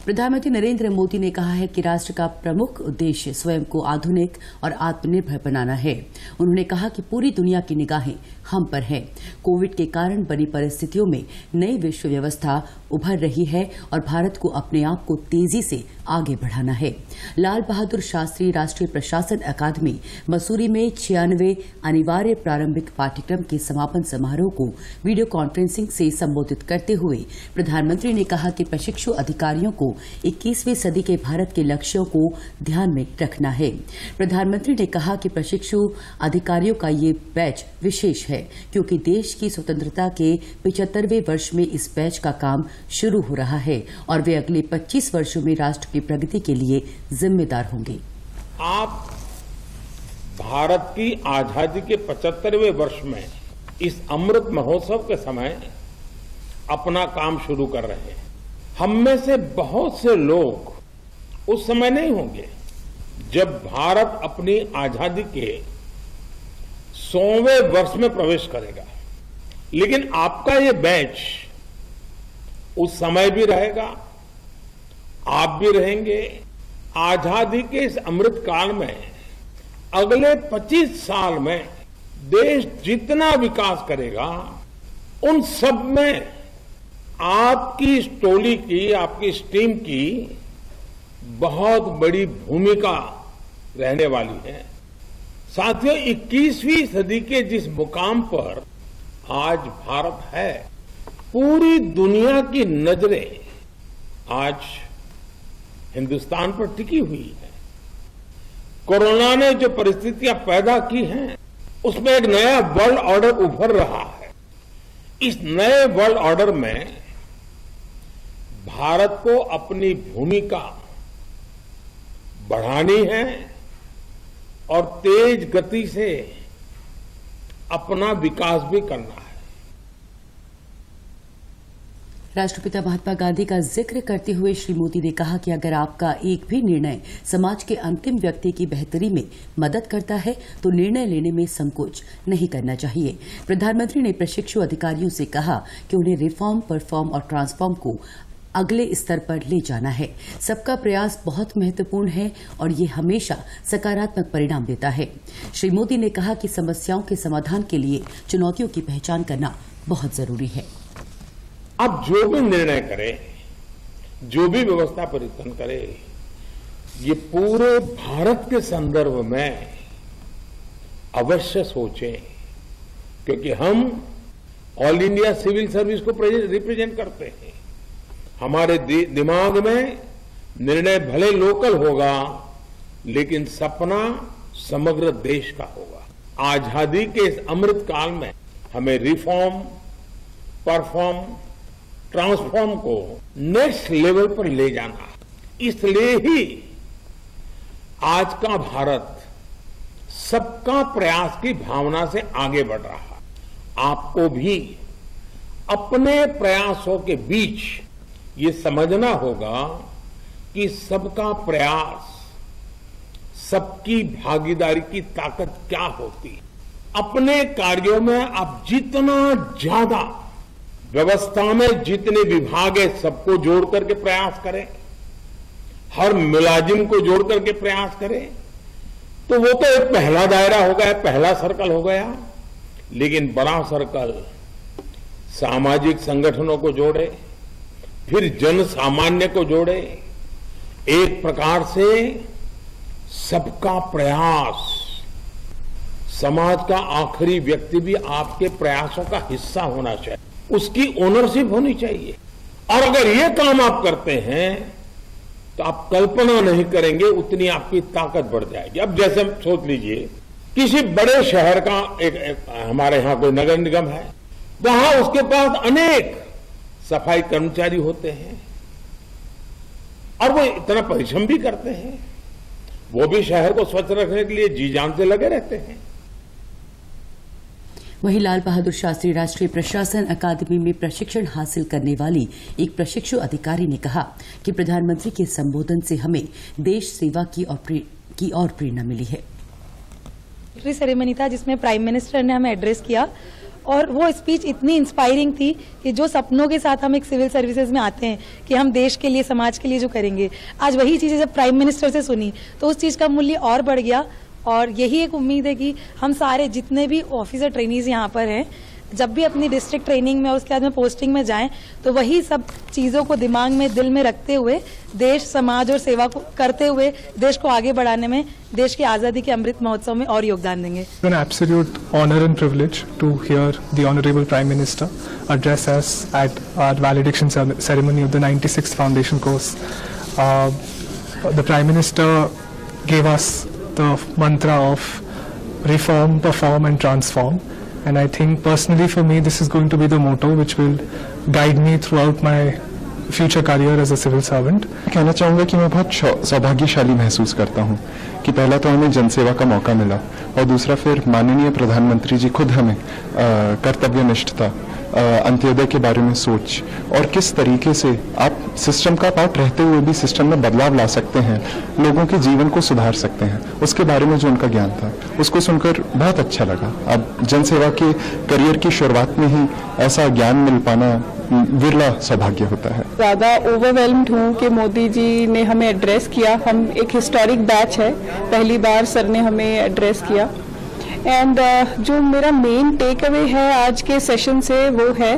प्रधानमंत्री नरेंद्र मोदी ने कहा है कि राष्ट्र का प्रमुख उद्देश्य स्वयं को आधुनिक और आत्मनिर्भर बनाना है। उन्होंने कहा कि पूरी दुनिया की निगाहें हम पर है। कोविड के कारण बनी परिस्थितियों में नई विश्व व्यवस्था उभर रही है और भारत को अपने आप को तेजी से आगे बढ़ाना है। लाल बहादुर शास्त्री राष्ट्रीय प्रशासन अकादमी मसूरी में 96 अनिवार्य प्रारंभिक पाठ्यक्रम के समापन समारोह को वीडियो कॉन्फ्रेंसिंग से संबोधित करते हुए प्रधानमंत्री ने कहा कि प्रशिक्षु अधिकारियों को 21वीं सदी के भारत के लक्ष्यों को ध्यान में रखना है। प्रधानमंत्री ने कहा कि प्रशिक्षु अधिकारियों का ये बैच विशेष है क्योंकि देश की स्वतंत्रता के 75वें वर्ष में इस बैच का काम शुरू हो रहा है और वे अगले 25 वर्षों में राष्ट्र की प्रगति के लिए जिम्मेदार होंगे। आप भारत की आजादी के 75वें वर्ष में इस अमृत महोत्सव के समय अपना काम शुरू कर रहे हैं। हम में से बहुत से लोग उस समय नहीं होंगे जब भारत अपनी आजादी के 100वें वर्ष में प्रवेश करेगा, लेकिन आपका ये बैच उस समय भी रहेगा, आप भी रहेंगे। आजादी के इस अमृत काल में अगले 25 साल में देश जितना विकास करेगा उन सब में आपकी इस टोली की, आपकी इस टीम की बहुत बड़ी भूमिका रहने वाली है। साथियों, 21वीं सदी के जिस मुकाम पर आज भारत है, पूरी दुनिया की नजरें आज हिंदुस्तान पर टिकी हुई है। कोरोना ने जो परिस्थितियां पैदा की हैं, उसमें एक नया वर्ल्ड ऑर्डर उभर रहा है। इस नए वर्ल्ड ऑर्डर में भारत को अपनी भूमिका बढ़ानी है और तेज गति से अपना विकास भी करना है। राष्ट्रपिता महात्मा गांधी का जिक्र करते हुए श्री मोदी ने कहा कि अगर आपका एक भी निर्णय समाज के अंतिम व्यक्ति की बेहतरी में मदद करता है तो निर्णय लेने में संकोच नहीं करना चाहिए। प्रधानमंत्री ने प्रशिक्षु अधिकारियों से कहा कि उन्हें रिफॉर्म, परफॉर्म और ट्रांसफॉर्म को अगले स्तर पर ले जाना है। सबका प्रयास बहुत महत्वपूर्ण है और ये हमेशा सकारात्मक परिणाम देता है। श्री मोदी ने कहा कि समस्याओं के समाधान के लिए चुनौतियों की पहचान करना बहुत जरूरी है। अब जो भी निर्णय करे, जो भी व्यवस्था परिवर्तन करे, ये पूरे भारत के संदर्भ में अवश्य सोचें, क्योंकि हम ऑल इंडिया सिविल सर्विस को रिप्रेजेंट करते हैं। हमारे दिमाग में निर्णय भले लोकल होगा, लेकिन सपना समग्र देश का होगा। आजादी के इस अमृत काल में हमें रिफॉर्म, परफॉर्म, ट्रांसफॉर्म को नेक्स्ट लेवल पर ले जाना है। इसलिए ही आज का भारत सबका प्रयास की भावना से आगे बढ़ रहा है। आपको भी अपने प्रयासों के बीच ये समझना होगा कि सबका प्रयास, सबकी भागीदारी की ताकत क्या होती है। अपने कार्यों में आप जितना ज्यादा व्यवस्था में जितने विभाग है सबको जोड़ करके प्रयास करें, हर मुलाजिम को जोड़ करके प्रयास करें, तो वो तो एक पहला दायरा हो गया, पहला सर्कल हो गया। लेकिन बड़ा सर्कल सामाजिक संगठनों को जोड़े, फिर जन सामान्य को जोड़े। एक प्रकार से सबका प्रयास, समाज का आखिरी व्यक्ति भी आपके प्रयासों का हिस्सा होना चाहिए, उसकी ओनरशिप होनी चाहिए। और अगर ये काम आप करते हैं तो आप कल्पना नहीं करेंगे उतनी आपकी ताकत बढ़ जाएगी। अब जैसे सोच लीजिए, किसी बड़े शहर का एक हमारे यहां कोई नगर निगम है, वहां उसके पास अनेक सफाई कर्मचारी होते हैं और वो इतना परिश्रम भी करते हैं, वो भी शहर को स्वच्छ रखने के लिए जी जान से लगे रहते हैं। वहीं लाल बहादुर शास्त्री राष्ट्रीय प्रशासन अकादमी में प्रशिक्षण हासिल करने वाली एक प्रशिक्षु अधिकारी ने कहा कि प्रधानमंत्री के संबोधन से हमें देश सेवा की और प्रेरणा मिली है। सेरेमनी था जिसमें प्राइम मिनिस्टर ने हमें एड्रेस किया और वो स्पीच इतनी इंस्पायरिंग थी कि जो सपनों के साथ हम एक सिविल सर्विसेज में आते हैं कि हम देश के लिए, समाज के लिए जो करेंगे, आज वही चीज़ें जब प्राइम मिनिस्टर से सुनी तो उस चीज़ का मूल्य और बढ़ गया। और यही एक उम्मीद है कि हम सारे जितने भी ऑफिसर ट्रेनीज यहाँ पर हैं, जब भी अपनी डिस्ट्रिक्ट ट्रेनिंग में और उसके बाद में पोस्टिंग में जाएं तो वही सब चीज़ों को दिमाग में, दिल में रखते हुए देश, समाज और सेवा को करते हुए देश को आगे बढ़ाने में, देश की आज़ादी के अमृत महोत्सव में और योगदान देंगे। An absolute honor and privilege to hear the Honorable Prime Minister address us at our valediction ceremony of the 96th Foundation course. The Prime Minister gave us the mantra of reform, perform and transform. And I think personally for me this is going to be the motto which will guide me throughout my future career as a civil servant. कहना चाहूँगा कि मैं बहुत सौभाग्यशाली महसूस करता हूँ कि पहला तो हमें जनसेवा का मौका मिला और दूसरा फिर माननीय प्रधानमंत्री जी खुद हमें कर्तव्यनिष्ठता, अंत्योदय के बारे में सोच और किस तरीके से आप सिस्टम का पार्ट रहते हुए भी सिस्टम में बदलाव ला सकते हैं, लोगों के जीवन को सुधार सकते हैं, उसके बारे में जो उनका ज्ञान था उसको सुनकर बहुत अच्छा लगा। अब जनसेवा के करियर की शुरुआत में ही ऐसा ज्ञान मिल पाना विरला सौभाग्य होता है। ज़्यादा ओवरवेल्म्ड हूँ कि मोदी जी ने हमें एड्रेस किया। हम एक हिस्टोरिक बैच है, पहली बार सर ने हमें एड्रेस किया। एंड जो मेरा मेन टेक अवे है आज के सेशन से वो है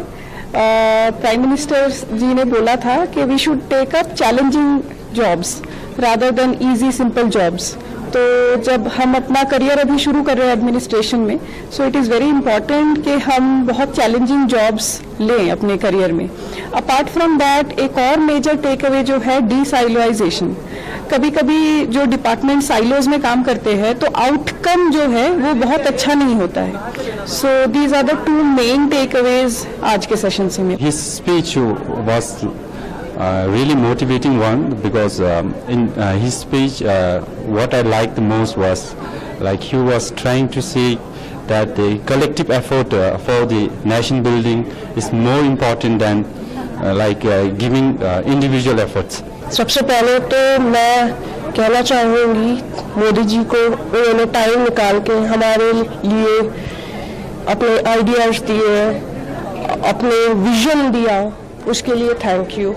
प्राइम मिनिस्टर जी ने बोला था कि we should take up challenging jobs rather than easy simple jobs. तो जब हम अपना करियर अभी शुरू कर रहे हैं एडमिनिस्ट्रेशन में, so it is very important कि हम बहुत चैलेंजिंग जॉब्स लें अपने करियर में। अपार्ट फ्रॉम दैट एक और मेजर टेक अवे जो है डीसाइलोइजेशन। कभी कभी जो डिपार्टमेंट साइलोज में काम करते हैं तो आउटकम जो है वो बहुत अच्छा नहीं होता है। So these are the two main takeaways आज के सेशन से मेरे। His speech was really motivating one because in his speech what I liked the most was like he was trying to say that the collective effort for the nation building is more important than giving individual efforts. सबसे पहले तो मैं कहना चाहूँगी मोदी जी को, उन्होंने time निकाल के हमारे लिए अपने आइडियाज दिए, अपने विजन दिया, उसके लिए थैंक यू।